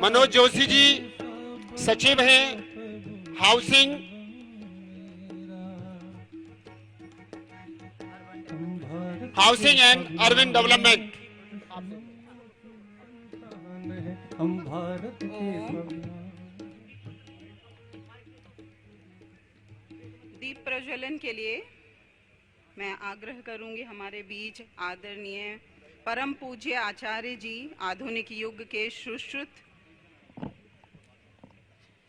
मनोज जोशी जी सचिव हैं housing, and urban development. हम भारत के दीप प्रज्वलन के लिए मैं आग्रह करूंगी हमारे बीच आदरणीय परम पूज्य आचार्य जी, आधुनिक युग के Sushruta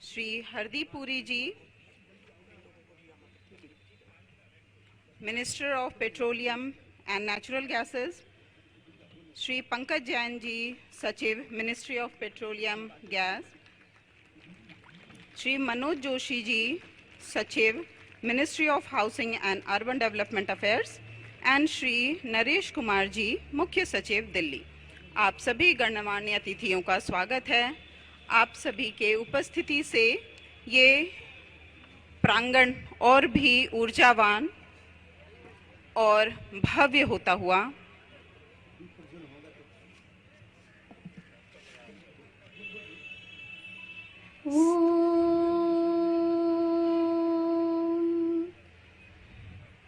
Shri Hardeep Puri ji, minister of petroleum and natural gases, Shri Pankaj Jain ji, सचिव ministry of petroleum gas, Shri Manoj Joshi ji, सचिव ministry of housing and urban development affairs, and Shri Naresh Kumar ji, मुख्य सचिव दिल्ली। आप सभी गणमान्य अतिथियों का स्वागत है। आप सभी के उपस्थिति से ये प्रांगण और भी ऊर्जावान और भव्य होता हुआ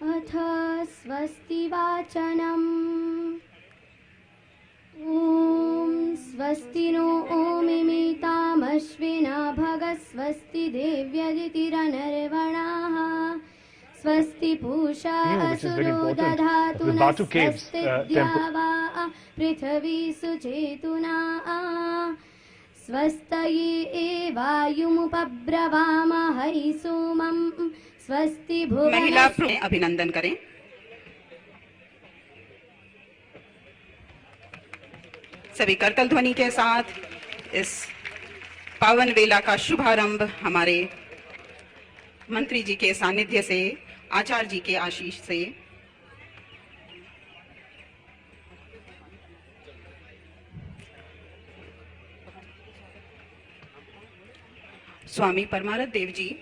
अथ स्वस्ति वाचनम्। ॐ स्वस्ति नो ओमिमितामश्विना भगः स्वस्ति देव्यदितिरनर्वणाः स्वस्ति पूषा असुरो दधातु नः स्वस्ति द्यावा पृथिवी सुचेतुना स्वस्तये वायुमुपब्रवामहै सोमं स्वस्ति भुवनः। महिला अभिनंदन करें। सभी करतल ध्वनि के साथ इस पावन वेला का शुभारंभ हमारे मंत्री जी के सानिध्य से, आचार्य जी के आशीष से। स्वामी परमानंद देव जी,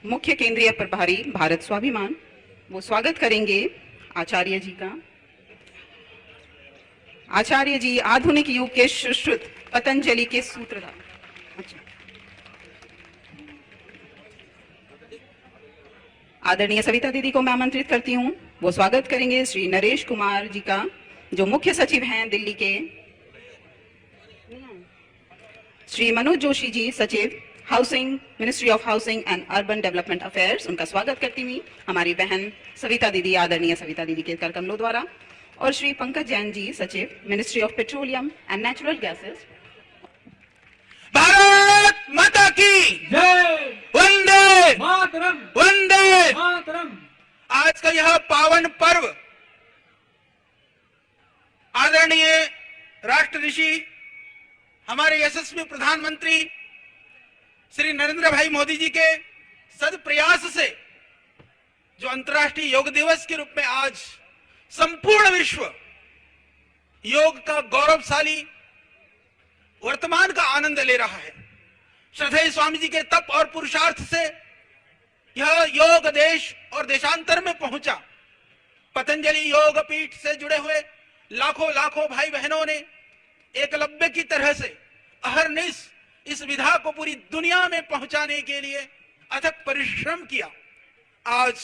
मुख्य केंद्रीय प्रभारी भारत स्वाभिमान, वो स्वागत करेंगे आचार्य जी का। आचार्य जी आधुनिक युग के सुश्रुत पतंजलि के सूत्रधार। आदरणीय सविता दीदी को मैं आमंत्रित करती हूँ, वो स्वागत करेंगे श्री नरेश कुमार जी का, जो मुख्य सचिव हैं दिल्ली के। श्री मनोज जोशी जी, सचिव housing, ministry of housing and urban development affairs, उनका स्वागत करती हुई हमारी बहन सविता दीदी, आदरणीय सविता दीदी के कर कमलों द्वारा। और श्री पंकज जैन जी, सचिव ministry of petroleum and natural gases. Bharat माता की जय, वंदे मातरम, वंदे मातरम। आज का यह पावन पर्व आदरणीय राष्ट्र ऋषि, हमारे यशस्वी प्रधानमंत्री श्री नरेंद्र भाई मोदी जी के सद प्रयास से जो अंतर्राष्ट्रीय योग दिवस के रूप में आज संपूर्ण विश्व योग का गौरवशाली वर्तमान का आनंद ले रहा है। श्रद्धेय स्वामी जी के तप और पुरुषार्थ से यह योग देश और देशांतर में पहुंचा। पतंजलि योग पीठ से जुड़े हुए लाखों लाखों भाई बहनों ने एकलव्य की तरह से अहरनिश इस विधा को पूरी दुनिया में पहुंचाने के लिए अथक परिश्रम किया। आज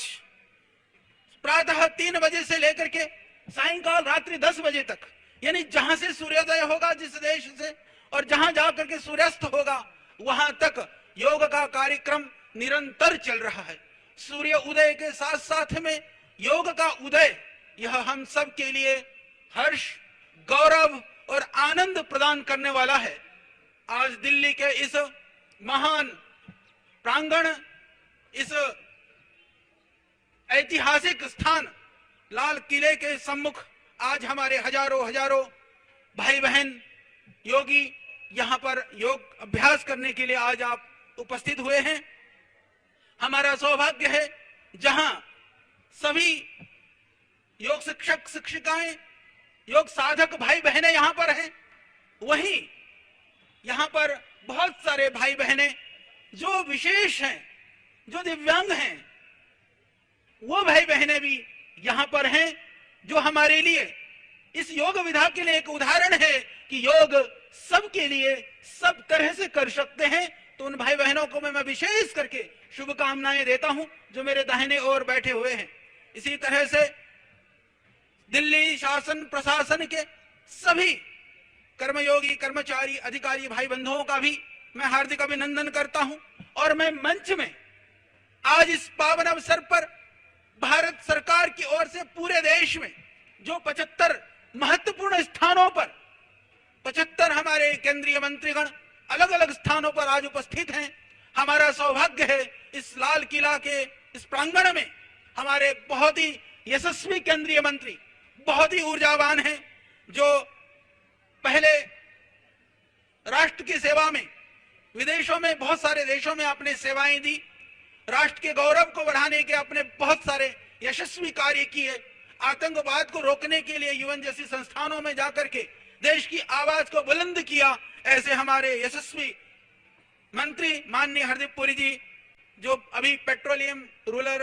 प्रातः 3 बजे से लेकर के सायंकाल रात्रि 10 बजे तक, यानी जहां से सूर्योदय होगा जिस देश से, और जहां जाकर के सूर्यास्त होगा वहां तक योग का कार्यक्रम निरंतर चल रहा है। सूर्य उदय के साथ साथ में योग का उदय, यह हम सब के लिए हर्ष, गौरव और आनंद प्रदान करने वाला है। आज दिल्ली के इस महान प्रांगण, इस ऐतिहासिक स्थान लाल किले के सम्मुख आज हमारे हजारों हजारों भाई बहन योगी यहां पर योग अभ्यास करने के लिए आज आप उपस्थित हुए हैं। हमारा सौभाग्य है जहां सभी योग शिक्षक शिक्षिकाएं, योग साधक भाई बहनें यहां पर हैं, वहीं यहां पर बहुत सारे भाई बहनें जो विशेष हैं, जो दिव्यांग हैं, वो भाई बहनें भी यहां पर हैं, जो हमारे लिए इस योग विधा के लिए एक उदाहरण है कि योग सबके लिए सब तरह से कर सकते हैं। तो उन भाई बहनों को मैं विशेष करके शुभकामनाएं देता हूं जो मेरे दाहिने ओर बैठे हुए हैं। इसी तरह से दिल्ली शासन प्रशासन के सभी कर्मयोगी कर्मचारी अधिकारी भाई बंधुओं का भी मैं हार्दिक अभिनंदन करता हूं। और मैं मंच में आज इस पावन अवसर पर भारत सरकार की ओर से पूरे देश में जो 75 महत्वपूर्ण स्थानों पर 75 हमारे केंद्रीय मंत्रीगण अलग अलग स्थानों पर आज उपस्थित हैं। हमारा सौभाग्य है इस लाल किला के इस प्रांगण में हमारे बहुत ही यशस्वी केंद्रीय मंत्री, बहुत ही ऊर्जावान हैं, जो पहले राष्ट्र की सेवा में विदेशों में बहुत सारे देशों में आपने सेवाएं दी, राष्ट्र के गौरव को बढ़ाने के अपने बहुत सारे यशस्वी कार्य किए, आतंकवाद को रोकने के लिए यूएन जैसी संस्थानों में जाकर के देश की आवाज को बुलंद किया। ऐसे हमारे यशस्वी मंत्री माननीय हरदीप पुरी जी, जो अभी पेट्रोलियम, रूरल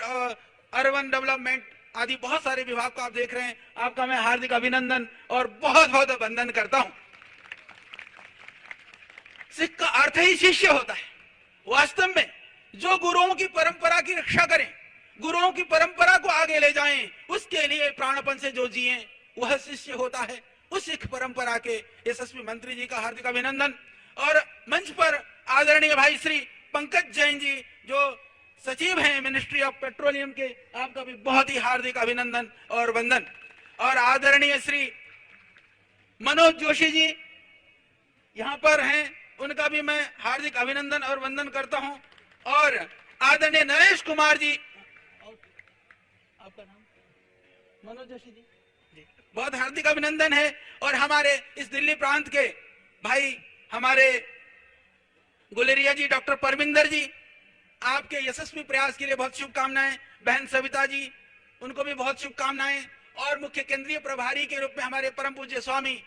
अर्बन डेवलपमेंट आदि बहुत सारे विभाग को आप देख रहे हैं, आपका मैं हार्दिक अभिनंदन और बहुत बहुत वंदन करता हूं। सिख का अर्थ ही शिष्य होता है। वास्तव में जो गुरुओं की परंपरा की रक्षा करें, गुरुओं की परंपरा को आगे ले जाएं, उसके लिए प्राणपण से जो जिए वह शिष्य होता है। उस सिख परंपरा के यशस्वी मंत्री जी का हार्दिक अभिनंदन। और मंच पर आदरणीय भाई श्री पंकज जैन जी जो सचिव हैं मिनिस्ट्री ऑफ पेट्रोलियम के, आपका भी बहुत ही हार्दिक अभिनंदन और वंदन। और आदरणीय श्री मनोज जोशी जी यहां पर हैं, उनका भी मैं हार्दिक अभिनंदन और वंदन करता हूं। और आदरणीय नरेश कुमार जी, आपका नाम मनोज जोशी जी, बहुत हार्दिक अभिनंदन है। और हमारे इस दिल्ली प्रांत के भाई हमारे गुलेरिया जी, डॉक्टर परमिंदर जी, आपके यशस्वी प्रयास के लिए बहुत शुभकामनाएं। बहन सविता जी, उनको भी बहुत शुभकामनाएं। और मुख्य केंद्रीय प्रभारी के रूप में हमारे परम पूज्य स्वामी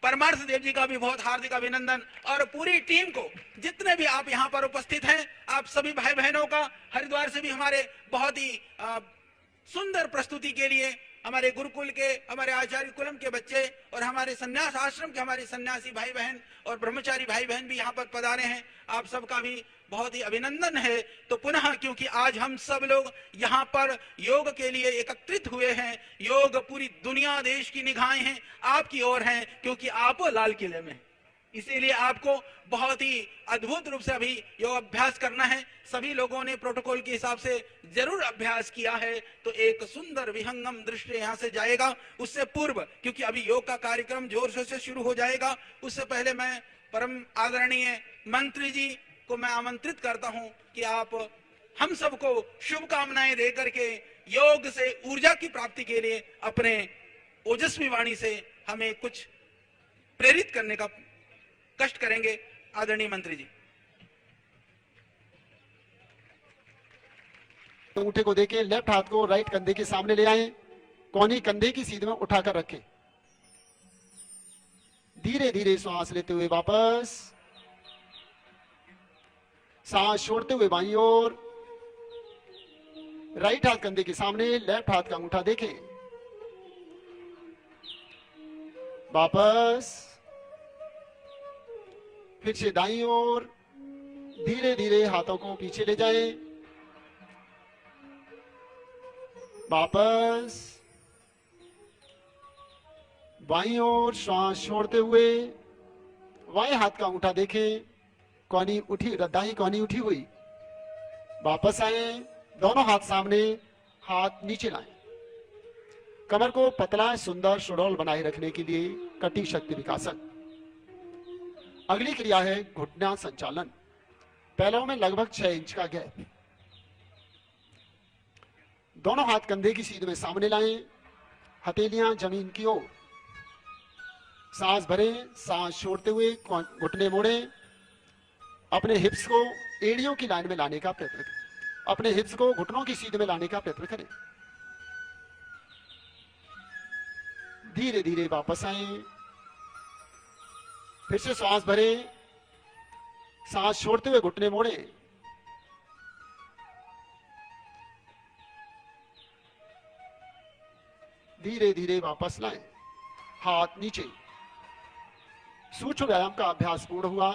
परमार्थ देव जी का भी बहुत हार्दिक अभिनंदन। और पूरी टीम को, जितने भी आप यहाँ पर उपस्थित हैं, आप सभी भाई बहनों का, हरिद्वार से भी हमारे बहुत ही सुंदर प्रस्तुति के लिए हमारे गुरुकुल के, हमारे आचार्य कुलम के बच्चे और हमारे संन्यास आश्रम के हमारे सन्यासी भाई बहन और ब्रह्मचारी भाई बहन भी यहाँ पर पधारे हैं, आप सबका भी बहुत ही अभिनंदन है। तो पुनः क्योंकि आज हम सब लोग यहाँ पर योग के लिए एकत्रित हुए हैं, योग पूरी दुनिया, देश की निगाहें हैं आपकी ओर हैं, क्योंकि आप लाल किले में, इसीलिए आपको बहुत ही अद्भुत रूप से अभी योग अभ्यास करना है। सभी लोगों ने प्रोटोकॉल के हिसाब से जरूर अभ्यास किया है, तो एक सुंदर विहंगम दृश्य यहाँ से जाएगा। उससे पूर्व, क्योंकि अभी योग का कार्यक्रम जोर शोर से शुरू हो जाएगा, उससे पहले मैं परम आदरणीय मंत्री जी को मैं आमंत्रित करता हूं कि आप हम सबको शुभकामनाएं दे करके योग से ऊर्जा की प्राप्ति के लिए अपने ओजस्वी वाणी से हमें कुछ प्रेरित करने का कष्ट करेंगे। आदरणीय मंत्री जी। अंगूठे को देके लेफ्ट हाथ को राइट कंधे के सामने ले आए, कोहनी कंधे की सीध में उठाकर रखें। धीरे धीरे श्वास लेते हुए वापस, सांस छोड़ते हुए बाईं ओर, राइट हाथ कंधे के सामने, लेफ्ट हाथ का अंगूठा देखें, वापस, फिर से दाईं ओर, धीरे धीरे हाथों को पीछे ले जाएं, वापस, बाईं ओर, श्वास छोड़ते हुए बाएं हाथ का अंगूठा देखें, कोहनी उठी, दाहिनी कोहनी उठी हुई, वापस आए, दोनों हाथ सामने, हाथ नीचे लाएं। कमर को पतला सुंदर सुडौल बनाए रखने के लिए कटी शक्ति विकासन। अगली क्रिया है घुटना संचालन। पैरों में लगभग 6 इंच का गैप। दोनों हाथ कंधे की सीध में सामने लाएं, हथेलियां जमीन की ओर, सांस भरें, सांस छोड़ते हुए घुटने मोड़ें, अपने हिप्स को एड़ियों की लाइन में लाने का प्रयत्न करें, अपने हिप्स को घुटनों की सीध में लाने का प्रयत्न करें। धीरे धीरे वापस आए, फिर से श्वास भरें, सांस छोड़ते हुए घुटने मोड़ें, धीरे धीरे वापस लाएं, हाथ नीचे, सूक्ष्म व्यायाम का अभ्यास पूर्ण हुआ।